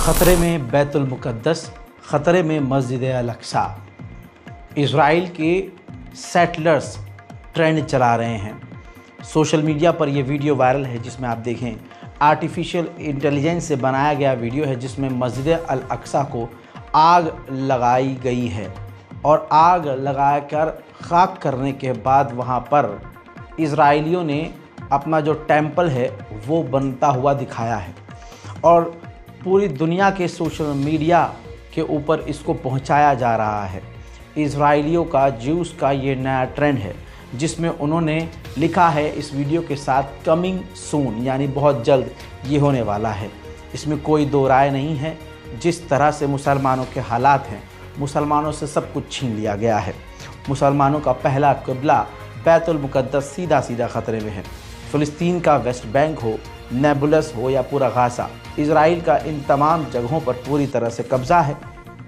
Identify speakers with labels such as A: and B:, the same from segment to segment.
A: ख़तरे में बैतुल मुक़द्दस, ख़तरे में मस्जिद अल-अक़सा। इज़राइल के सेटलर्स ट्रेंड चला रहे हैं। सोशल मीडिया पर यह वीडियो वायरल है जिसमें आप देखें आर्टिफिशियल इंटेलिजेंस से बनाया गया वीडियो है जिसमें मस्जिद अल-अक़सा को आग लगाई गई है और आग लगाकर खाक करने के बाद वहां पर इज़राइलियों ने अपना जो टेंपल है वो बनता हुआ दिखाया है और पूरी दुनिया के सोशल मीडिया के ऊपर इसको पहुंचाया जा रहा है। इज़राइलियों का, ज्यूस का ये नया ट्रेंड है जिसमें उन्होंने लिखा है इस वीडियो के साथ कमिंग सून, यानी बहुत जल्द ये होने वाला है। इसमें कोई दो राय नहीं है। जिस तरह से मुसलमानों के हालात हैं, मुसलमानों से सब कुछ छीन लिया गया है। मुसलमानों का पहला क़िबला बैतुल मुक़द्दस सीधा सीधा ख़तरे में है। फ़िलिस्तीन का वेस्ट बैंक हो, नेबुलस हो या पूरा गाज़ा, इज़राइल का इन तमाम जगहों पर पूरी तरह से कब्ज़ा है।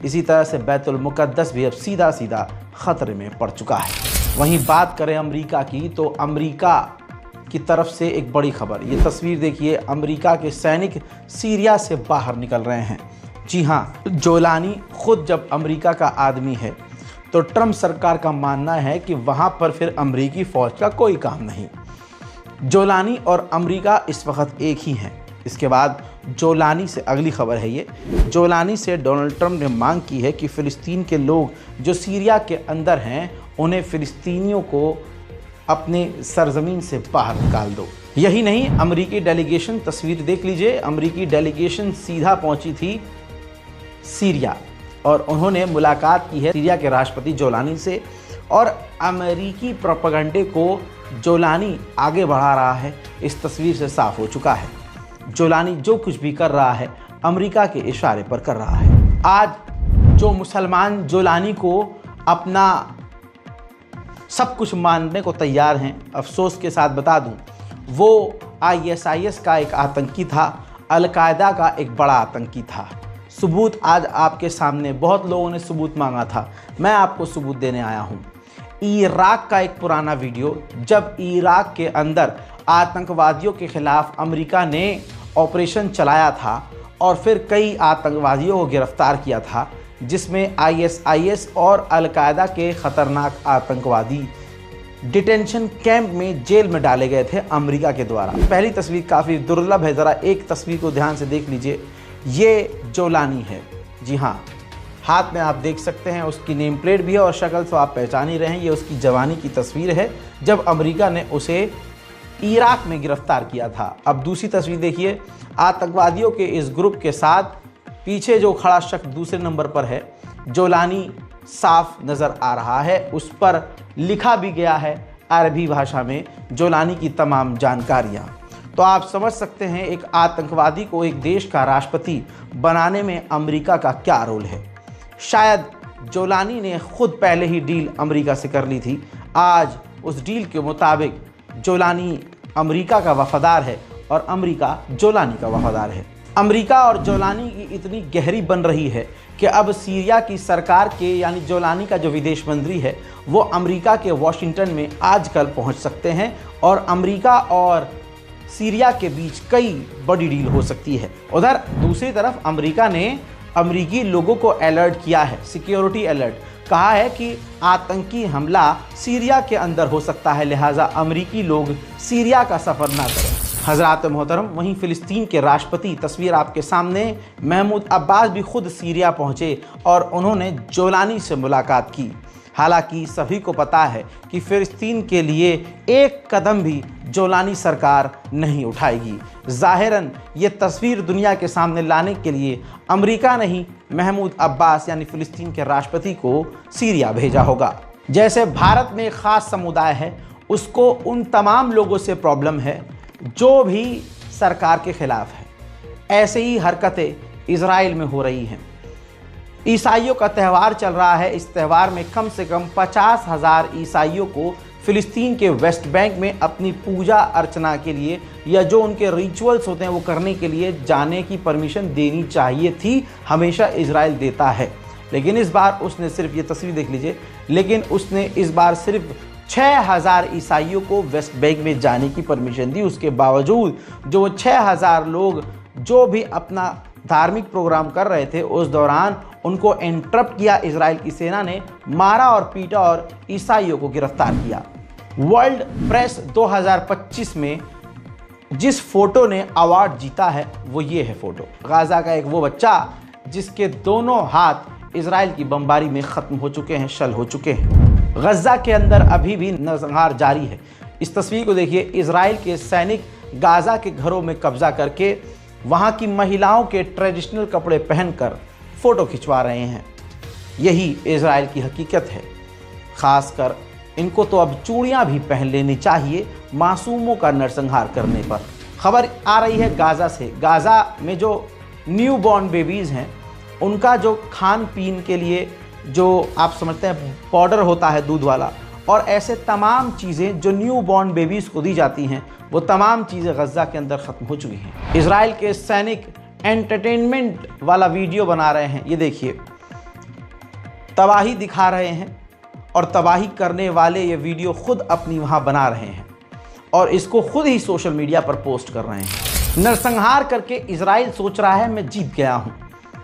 A: इसी तरह से बैतुल मुक़द्दस भी अब सीधा सीधा ख़तरे में पड़ चुका है। वहीं बात करें अमेरिका की, तो अमेरिका की तरफ से एक बड़ी खबर, ये तस्वीर देखिए, अमेरिका के सैनिक सीरिया से बाहर निकल रहे हैं। जी हाँ, जोलानी खुद जब अमेरिका का आदमी है तो ट्रंप सरकार का मानना है कि वहाँ पर फिर अमेरिकी फ़ौज का कोई काम नहीं। जोलानी और अमेरिका इस वक्त एक ही हैं। इसके बाद जोलानी से अगली खबर है ये, जोलानी से डोनाल्ड ट्रंप ने मांग की है कि फ़िलिस्तीन के लोग जो सीरिया के अंदर हैं उन्हें फ़िलिस्तीनियों को अपने सरज़मीन से बाहर निकाल दो। यही नहीं, अमेरिकी डेलीगेशन, तस्वीर देख लीजिए, अमेरिकी डेलीगेशन सीधा पहुंची थी सीरिया और उन्होंने मुलाकात की है सीरिया के राष्ट्रपति जोलानी से और अमेरिकी प्रोपेगेंडे को जोलानी आगे बढ़ा रहा है। इस तस्वीर से साफ हो चुका है जोलानी जो कुछ भी कर रहा है अमेरिका के इशारे पर कर रहा है। आज जो मुसलमान जोलानी को अपना सब कुछ मानने को तैयार हैं, अफसोस के साथ बता दूं, वो ISIS का एक आतंकी था, अल-कायदा का एक बड़ा आतंकी था। सबूत आज आपके सामने, बहुत लोगों ने सबूत मांगा था, मैं आपको सबूत देने आया हूं। इराक का एक पुराना वीडियो, जब इराक के अंदर आतंकवादियों के खिलाफ अमेरिका ने ऑपरेशन चलाया था और फिर कई आतंकवादियों को गिरफ्तार किया था, जिसमें ISIS और अल-कायदा के ख़तरनाक आतंकवादी डिटेंशन कैंप में, जेल में डाले गए थे अमेरिका के द्वारा। पहली तस्वीर काफ़ी दुर्लभ है, ज़रा एक तस्वीर को ध्यान से देख लीजिए, ये जोलानी है। जी हाँ, हाथ में आप देख सकते हैं, उसकी नेम प्लेट भी है और शक्ल तो आप पहचान ही रहे हैं। ये उसकी जवानी की तस्वीर है जब अमेरिका ने उसे इराक में गिरफ्तार किया था। अब दूसरी तस्वीर देखिए, आतंकवादियों के इस ग्रुप के साथ पीछे जो खड़ा शख्स दूसरे नंबर पर है, जोलानी साफ नज़र आ रहा है। उस पर लिखा भी गया है अरबी भाषा में जोलानी की तमाम जानकारियाँ। तो आप समझ सकते हैं एक आतंकवादी को एक देश का राष्ट्रपति बनाने में अमेरिका का क्या रोल है। शायद जोलानी ने खुद पहले ही डील अमेरिका से कर ली थी। आज उस डील के मुताबिक जोलानी अमेरिका का वफादार है और अमेरिका जोलानी का वफादार है। अमेरिका और जोलानी की इतनी गहरी बन रही है कि अब सीरिया की सरकार के, यानी जोलानी का जो विदेश मंत्री है, वो अमेरिका के वॉशिंगटन में आजकल पहुंच सकते हैं और अमेरिका और सीरिया के बीच कई बड़ी डील हो सकती है। उधर दूसरी तरफ अमेरिका ने अमेरिकी लोगों को अलर्ट किया है, सिक्योरिटी अलर्ट, कहा है कि आतंकी हमला सीरिया के अंदर हो सकता है, लिहाजा अमेरिकी लोग सीरिया का सफ़र ना करें। हज़रात मोहतरम, वहीं फ़िलिस्तीन के राष्ट्रपति, तस्वीर आपके सामने, महमूद अब्बास भी खुद सीरिया पहुँचे और उन्होंने जोलानी से मुलाकात की। हालांकि सभी को पता है कि फ़िलिस्तीन के लिए एक कदम भी जोलानी सरकार नहीं उठाएगी। ज़ाहिरन ये तस्वीर दुनिया के सामने लाने के लिए अमेरिका ने ही महमूद अब्बास यानी फ़िलिस्तीन के राष्ट्रपति को सीरिया भेजा होगा। जैसे भारत में एक ख़ास समुदाय है, उसको उन तमाम लोगों से प्रॉब्लम है जो भी सरकार के ख़िलाफ़ है। ऐसे ही हरकतें इज़राइल में हो रही हैं। ईसाइयों का त्यौहार चल रहा है, इस त्यौहार में कम से कम 50,000 ईसाइयों को फ़िलिस्तीन के वेस्ट बैंक में अपनी पूजा अर्चना के लिए या जो उनके रिचुअल्स होते हैं वो करने के लिए जाने की परमिशन देनी चाहिए थी। हमेशा इजराइल देता है, लेकिन इस बार उसने सिर्फ, ये तस्वीर देख लीजिए, लेकिन उसने इस बार सिर्फ 6,000 ईसाइयों को वेस्ट बैंक में जाने की परमिशन दी। उसके बावजूद जो 6,000 लोग जो भी अपना धार्मिक प्रोग्राम कर रहे थे, उस दौरान उनको इंटरप्ट किया इजराइल की सेना ने, मारा और पीटा और ईसाइयों को गिरफ्तार किया। वर्ल्ड प्रेस 2025 में जिस फोटो ने अवार्ड जीता है वो ये है फोटो। गाज़ा का एक वो बच्चा जिसके दोनों हाथ इजराइल की बमबारी में ख़त्म हो चुके हैं, शल हो चुके हैं। गज़ा के अंदर अभी भी नरसंहार जारी है। इस तस्वीर को देखिए, इजराइल के सैनिक गाज़ा के घरों में कब्जा करके वहाँ की महिलाओं के ट्रेडिशनल कपड़े पहनकर फ़ोटो खिंचवा रहे हैं। यही इजराइल की हकीकत है। ख़ासकर इनको तो अब चूड़ियाँ भी पहन लेनी चाहिए मासूमों का नरसंहार करने पर। खबर आ रही है गाज़ा से। गाज़ा में जो न्यू बॉर्न बेबीज़ हैं, उनका जो खान पीन के लिए जो आप समझते हैं पाउडर होता है दूध वाला, और ऐसे तमाम चीज़ें जो न्यू बॉर्न बेबीज़ को दी जाती हैं, वो तमाम चीज़ें गज़ा के अंदर ख़त्म हो चुकी हैं। इजराइल के सैनिक एंटरटेनमेंट वाला वीडियो बना रहे हैं। ये देखिए, तबाही दिखा रहे हैं और तबाही करने वाले ये वीडियो खुद अपनी वहाँ बना रहे हैं और इसको खुद ही सोशल मीडिया पर पोस्ट कर रहे हैं। नरसंहार करके इजराइल सोच रहा है मैं जीत गया हूँ,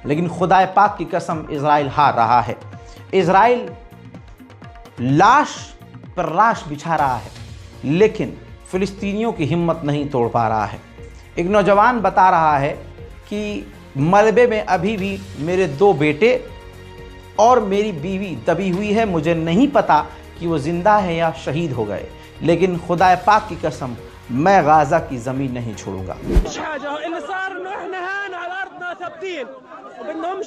A: लेकिन खुदाए पाक की कसम इजराइल हार रहा है। इजराइल लाश पर लाश बिछा रहा है, लेकिन फिलिस्तीनियों की हिम्मत नहीं तोड़ पा रहा है। एक नौजवान बता रहा है कि मलबे में अभी भी मेरे 2 बेटे और मेरी बीवी दबी हुई है, मुझे नहीं पता कि वो जिंदा है या शहीद हो गए, लेकिन खुदाए पाक की कसम मैं गाज़ा की ज़मीन नहीं छोड़ूंगा।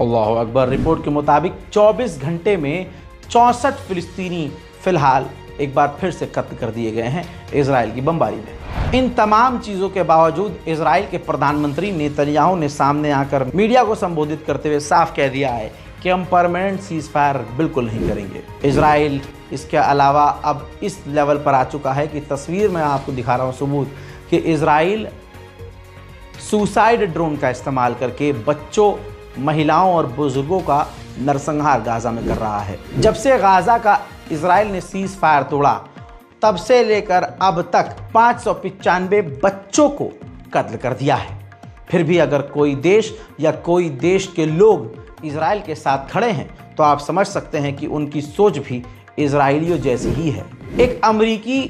A: अल्लाहु अकबर। रिपोर्ट के मुताबिक 24 घंटे में 64 फिलिस्तीनी फिलहाल एक बार फिर से कत्ल कर दिए गए हैं इजराइल की बमबारी में। इन तमाम चीज़ों के बावजूद इजराइल के प्रधानमंत्री नेतन्याहू ने सामने आकर मीडिया को संबोधित करते हुए साफ कह दिया है कि हम परमानेंट सीज फायर बिल्कुल नहीं करेंगे। इजराइल इसके अलावा अब इस लेवल पर आ चुका है कि तस्वीर में आपको दिखा रहा हूँ सबूत कि इजराइल सुसाइड ड्रोन का इस्तेमाल करके बच्चों, महिलाओं और बुजुर्गों का नरसंहार गाज़ा में कर रहा है। जब से गाज़ा का इजराइल ने सीज फायर तोड़ा, तब से लेकर अब तक 595 बच्चों को कत्ल कर दिया है। फिर भी अगर कोई देश या कोई देश के लोग इजराइल के साथ खड़े हैं, तो आप समझ सकते हैं कि उनकी सोच भी इजराइलियों जैसी ही है। एक अमरीकी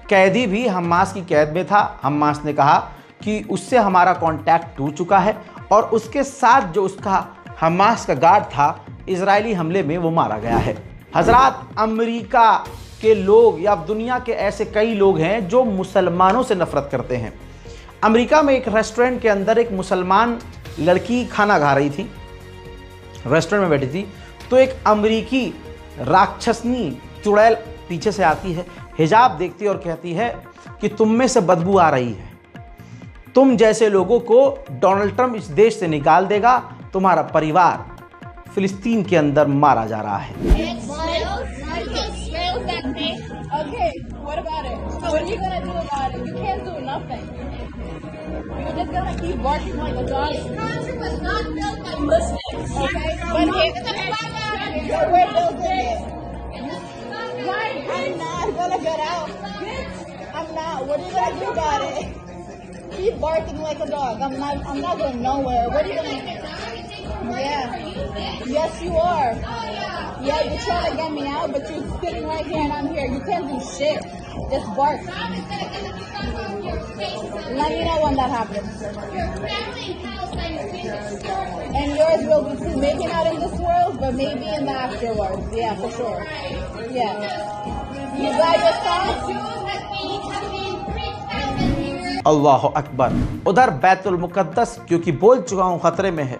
A: कैदी भी हमास की कैद में था। हमास ने कहा कि उससे हमारा कॉन्टैक्ट टूट चुका है और उसके साथ जो उसका हमास का गार्ड था, इजरायली हमले में वो मारा गया है। हजरात, अमेरिका के लोग या दुनिया के ऐसे कई लोग हैं जो मुसलमानों से नफरत करते हैं। अमेरिका में एक रेस्टोरेंट के अंदर एक मुसलमान लड़की खाना खा रही थी, रेस्टोरेंट में बैठी थी, तो एक अमेरिकी राक्षसनी चुड़ैल पीछे से आती है, हिजाब देखती है और कहती है कि तुम में से बदबू आ रही है, तुम जैसे लोगों को डोनाल्ड ट्रंप इस देश से निकाल देगा, तुम्हारा परिवार फिलिस्तीन के अंदर मारा जा रहा है।
B: Keep barking like a dog. I'm not going nowhere. What are you gonna? Yeah. Yes, you are. Yeah, you're trying to get me out, but you're sitting right here and I'm here. You can't do shit. Just bark. Let me know when that happens. And yours will be too. Maybe not in this world, but maybe in the afterwards. Yeah, for sure. Yeah. You got your thoughts?
A: अल्लाह अकबर। उधर बैतुल मुकद्दस, क्योंकि बोल चुका हूँ खतरे में है,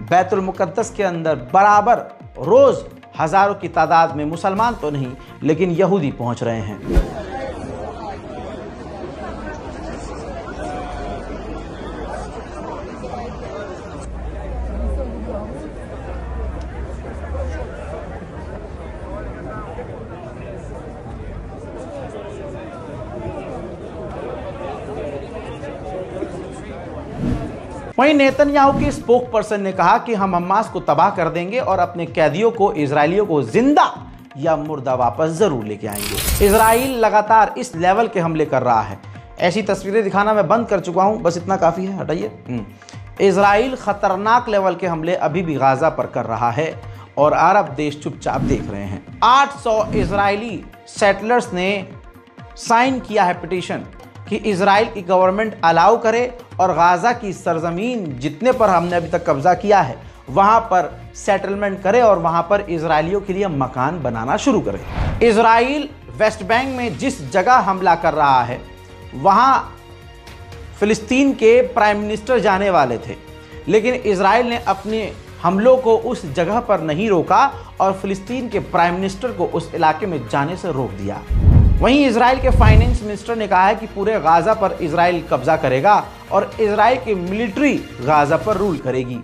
A: बैतुल मुकद्दस के अंदर बराबर रोज़ हज़ारों की तादाद में मुसलमान तो नहीं लेकिन यहूदी पहुँच रहे हैं। वहीं नेतन्याहू के स्पोक पर्सन ने कहा कि हम हमास को तबाह कर देंगे और अपने कैदियों को, इजरायलियों को जिंदा या मुर्दा वापस जरूर लेके आएंगे। इजराइल लगातार इस लेवल के हमले कर रहा है। ऐसी तस्वीरें दिखाना मैं बंद कर चुका हूं, बस इतना काफी है, हटाइए। इजराइल खतरनाक लेवल के हमले अभी भी गाजा पर कर रहा है और अरब देश चुपचाप देख रहे हैं। 800 इजरायली सेटलर्स ने साइन किया है पिटीशन कि इजराइल की गवर्नमेंट अलाउ करे और गाजा की सरजमीन जितने पर हमने अभी तक कब्जा किया है वहां पर सेटलमेंट करे और वहां पर इजरायलियों के लिए मकान बनाना शुरू करे। इजराइल वेस्ट बैंक में जिस जगह हमला कर रहा है वहां फिलिस्तीन के प्राइम मिनिस्टर जाने वाले थे, लेकिन इजराइल ने अपने हमलों को उस जगह पर नहीं रोका और फिलिस्तीन के प्राइम मिनिस्टर को उस इलाके में जाने से रोक दिया। वहीं इजराइल के फाइनेंस मिनिस्टर ने कहा है कि पूरे गाजा पर इजराइल कब्जा करेगा और इजराइल की मिलिट्री गाजा पर रूल करेगी।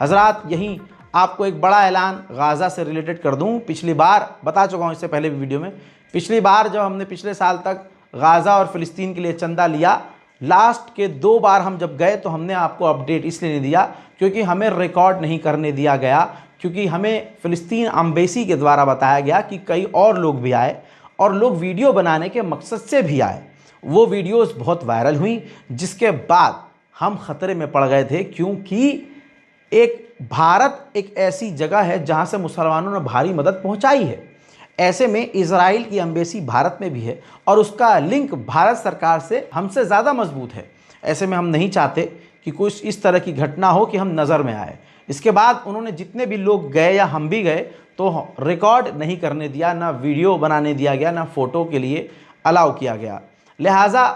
A: हजरात, यहीं आपको एक बड़ा ऐलान गाजा से रिलेटेड कर दूं। पिछली बार बता चुका हूं, इससे पहले भी वीडियो में, पिछली बार जब हमने पिछले साल तक गाजा और फिलिस्तीन के लिए चंदा लिया, लास्ट के 2 बार हम जब गए तो हमने आपको अपडेट इसलिए नहीं दिया क्योंकि हमें रिकॉर्ड नहीं करने दिया गया, क्योंकि हमें फिलिस्तीन एम्बेसी के द्वारा बताया गया कि कई और लोग भी आए और लोग वीडियो बनाने के मकसद से भी आए। वो वीडियोस बहुत वायरल हुई, जिसके बाद हम खतरे में पड़ गए थे, क्योंकि भारत एक ऐसी जगह है जहां से मुसलमानों ने भारी मदद पहुंचाई है। ऐसे में इजराइल की एम्बेसी भारत में भी है और उसका लिंक भारत सरकार से हमसे ज़्यादा मजबूत है। ऐसे में हम नहीं चाहते कि कुछ इस तरह की घटना हो कि हम नज़र में आए। इसके बाद उन्होंने जितने भी लोग गए या हम भी गए तो रिकॉर्ड नहीं करने दिया, ना वीडियो बनाने दिया गया, ना फ़ोटो के लिए अलाउ किया गया। लिहाजा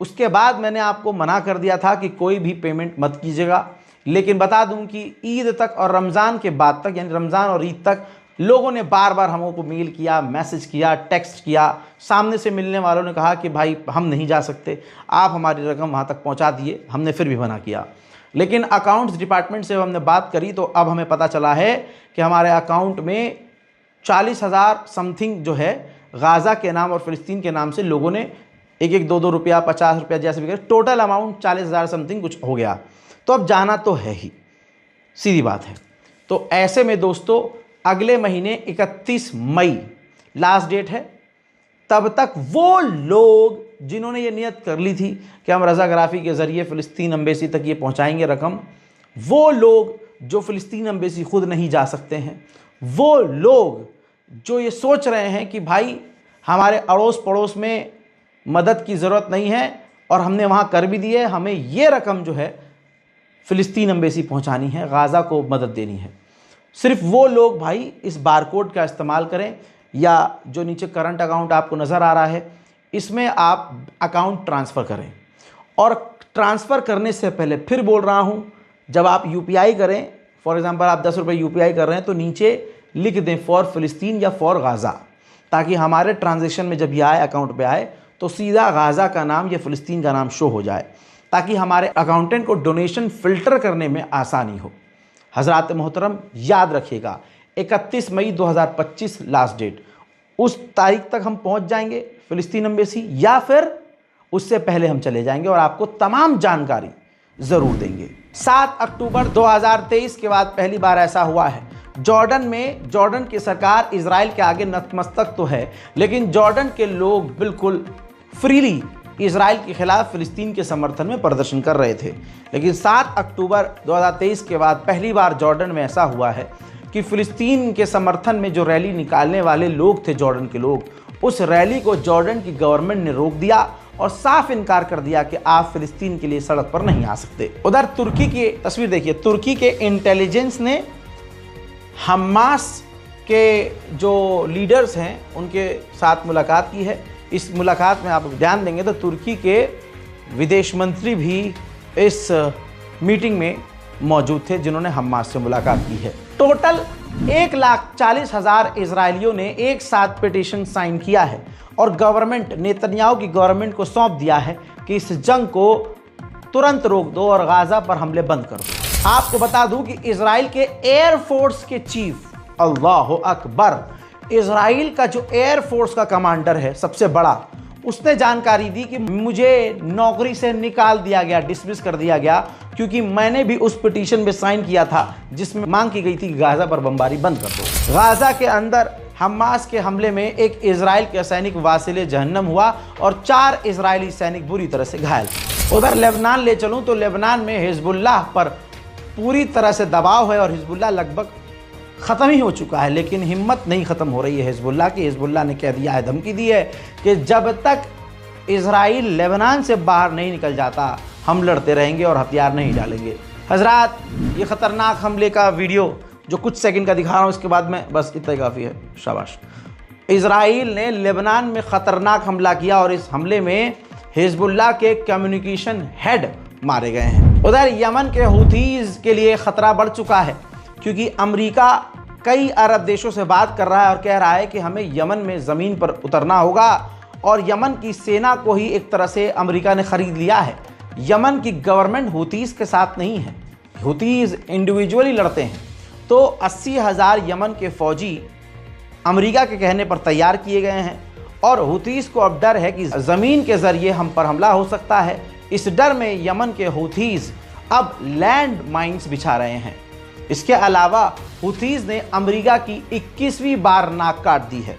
A: उसके बाद मैंने आपको मना कर दिया था कि कोई भी पेमेंट मत कीजिएगा। लेकिन बता दूं कि ईद तक और रमज़ान के बाद तक, यानी रमज़ान और ईद तक, लोगों ने बार बार हम को मेल किया, मैसेज किया, टेक्स्ट किया। सामने से मिलने वालों ने कहा कि भाई हम नहीं जा सकते, आप हमारी रकम वहाँ तक पहुँचा दिए। हमने फिर भी मना किया, लेकिन अकाउंट्स डिपार्टमेंट से हमने बात करी तो अब हमें पता चला है कि हमारे अकाउंट में 40,000 समथिंग जो है गाज़ा के नाम और फ़िलिस्तीन के नाम से लोगों ने 1-1, 2-2 रुपया, 50 रुपया जैसे भी करे, टोटल अमाउंट 40,000 समथिंग कुछ हो गया। तो अब जाना तो है ही, सीधी बात है। तो ऐसे में दोस्तों अगले महीने 31 मई लास्ट डेट है। तब तक वो लोग जिन्होंने ये नियत कर ली थी कि हम रज़ाग्राफ़ी के ज़रिए फ़िलिस्तीन एम्बेसी तक ये पहुंचाएंगे रकम, वो लोग जो फ़िलिस्तीन एम्बेसी खुद नहीं जा सकते हैं, वो लोग जो ये सोच रहे हैं कि भाई हमारे अड़ोस पड़ोस में मदद की ज़रूरत नहीं है और हमने वहाँ कर भी दी है, हमें ये रकम जो है फ़िलिस्तीन एम्बेसी पहुँचानी है, गाज़ा को मदद देनी है, सिर्फ वो लोग भाई इस बारकोड का इस्तेमाल करें या जो नीचे करंट अकाउंट आपको नज़र आ रहा है इसमें आप अकाउंट ट्रांसफ़र करें। और ट्रांसफ़र करने से पहले फिर बोल रहा हूँ, जब आप यूपीआई करें, फॉर एग्ज़ाम्पल आप 10 रुपये यूपीआई कर रहे हैं तो नीचे लिख दें फॉर फ़िलिस्तीन या फॉर गाज़ा, ताकि हमारे ट्रांजेक्शन में जब ये आए, अकाउंट पे आए, तो सीधा गाज़ा का नाम या फ़िलिस्तीन का नाम शो हो जाए, ताकि हमारे अकाउंटेंट को डोनेशन फ़िल्टर करने में आसानी हो। हज़रात मोहतरम याद रखिएगा, 31 मई 2025 लास्ट डेट, उस तारीख तक हम पहुंच जाएंगे फ़िलिस्तीन एम्बेसी या फिर उससे पहले हम चले जाएंगे और आपको तमाम जानकारी ज़रूर देंगे। 7 अक्टूबर 2023 के बाद पहली बार ऐसा हुआ है जॉर्डन में। जॉर्डन की सरकार इजराइल के आगे नतमस्तक तो है, लेकिन जॉर्डन के लोग बिल्कुल फ्रीली इजराइल के खिलाफ फ़िलिस्तीन के समर्थन में प्रदर्शन कर रहे थे। लेकिन 7 अक्टूबर 2023 के बाद पहली बार जॉर्डन में ऐसा हुआ है कि फ़िलिस्तीन के समर्थन में जो रैली निकालने वाले लोग थे, जॉर्डन के लोग, उस रैली को जॉर्डन की गवर्नमेंट ने रोक दिया और साफ इनकार कर दिया कि आप फ़िलिस्तीन के लिए सड़क पर नहीं आ सकते। उधर तुर्की की तस्वीर देखिए, तुर्की के इंटेलिजेंस ने हमास के जो लीडर्स हैं उनके साथ मुलाकात की है। इस मुलाकात में आप ध्यान देंगे तो तुर्की के विदेश मंत्री भी इस मीटिंग में मौजूद थे जिन्होंने हमास से मुलाकात की है। टोटल 1,40,000 इजरायलियों ने एक साथ पिटीशन साइन किया है और गवर्नमेंट, नेतन्याहू की गवर्नमेंट को सौंप दिया है कि इस जंग को तुरंत रोक दो और गाज़ा पर हमले बंद कर दो। आपको बता दूं कि इजराइल के एयरफोर्स के चीफ, अल्लाह अकबर, इजराइल का जो एयरफोर्स का कमांडर है सबसे बड़ा, उसने जानकारी दी कि मुझे नौकरी से निकाल दिया गया, डिसमिस कर दिया गया, क्योंकि मैंने भी उस पिटीशन में साइन किया था जिसमें मांग की गई थी कि गाजा पर बमबारी बंद कर दो। गाजा के अंदर हमास के हमले में एक इजराइल का सैनिक वासिले जहन्नम हुआ और 4 इजरायली सैनिक बुरी तरह से घायल। उधर लेबनान ले चलूं तो लेबनान में हिजबुल्लाह पर पूरी तरह से दबाव है और हिजबुल्लाह लगभग ख़त्म ही हो चुका है, लेकिन हिम्मत नहीं ख़त्म हो रही है हिजबुल्लाह की। हिजबुल्लाह ने कह दिया है, धमकी दी है कि जब तक इजराइल लेबनान से बाहर नहीं निकल जाता हम लड़ते रहेंगे और हथियार नहीं डालेंगे। हजरात, ये ख़तरनाक हमले का वीडियो जो कुछ सेकंड का दिखा रहा हूँ, इसके बाद में बस इतना ही काफ़ी है। शाबाश। इजराइल ने लेबनान में ख़तरनाक हमला किया और इस हमले में हिजबुल्लाह के कम्युनिकेशन हेड मारे गए हैं। उधर यमन के हूथीज़ के लिए ख़तरा बढ़ चुका है, क्योंकि अमेरिका कई अरब देशों से बात कर रहा है और कह रहा है कि हमें यमन में ज़मीन पर उतरना होगा और यमन की सेना को ही एक तरह से अमेरिका ने ख़रीद लिया है। यमन की गवर्नमेंट हूथीज़ के साथ नहीं है, हूथीज़ इंडिविजुअली लड़ते हैं। तो 80,000 यमन के फ़ौजी अमेरिका के कहने पर तैयार किए गए हैं और हूथीज़ को अब डर है कि ज़मीन के ज़रिए हम पर हमला हो सकता है। इस डर में यमन के हूथीज़ अब लैंड माइंस बिछा रहे हैं। इसके अलावा हूथीज़ ने अमेरिका की 21वीं बार नाक काट दी है।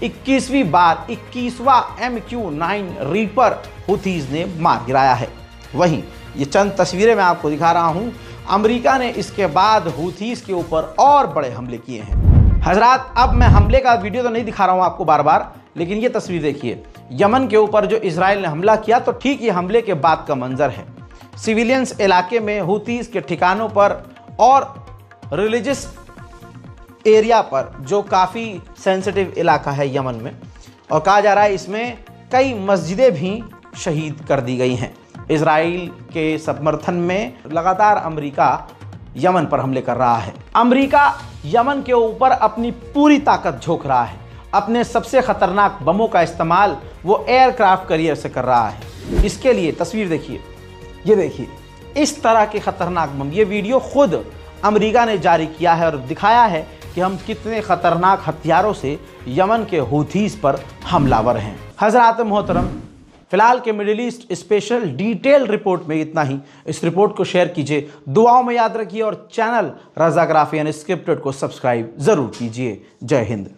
A: 21वीं बार 21वां MQ-9 रीपर हूथीज़ ने मार गिराया है। वहीं ये चंद तस्वीरें मैं आपको दिखा रहा हूँ। अमेरिका ने इसके बाद हूथीज़ के ऊपर और बड़े हमले किए हैं। हजरात, अब मैं हमले का वीडियो तो नहीं दिखा रहा हूँ आपको बार बार, लेकिन ये तस्वीर देखिए। यमन के ऊपर जो इजराइल ने हमला किया, तो ठीक ये हमले के बाद का मंजर है। सिविलियंस इलाके में हूथीज़ के ठिकानों पर और रिलीजियस एरिया पर, जो काफ़ी सेंसिटिव इलाका है यमन में, और कहा जा रहा है इसमें कई मस्जिदें भी शहीद कर दी गई हैं। इजराइल के समर्थन में लगातार अमेरिका यमन पर हमले कर रहा है। अमेरिका यमन के ऊपर अपनी पूरी ताकत झोंक रहा है। अपने सबसे खतरनाक बमों का इस्तेमाल वो एयरक्राफ्ट कैरियर से कर रहा है। इसके लिए तस्वीर देखिए, ये देखिए इस तरह के खतरनाक बम। ये वीडियो खुद अमेरिका ने जारी किया है और दिखाया है कि हम कितने खतरनाक हथियारों से यमन के हूथीज़ पर हमलावर हैं। हजरात मोहतरम, फिलहाल के middle east special detail report में इतना ही। इस रिपोर्ट को शेयर कीजिए, दुआओं में याद रखिए और चैनल रज़ाग्राफी अनस्क्रिप्टेड को सब्सक्राइब ज़रूर कीजिए। जय हिंद।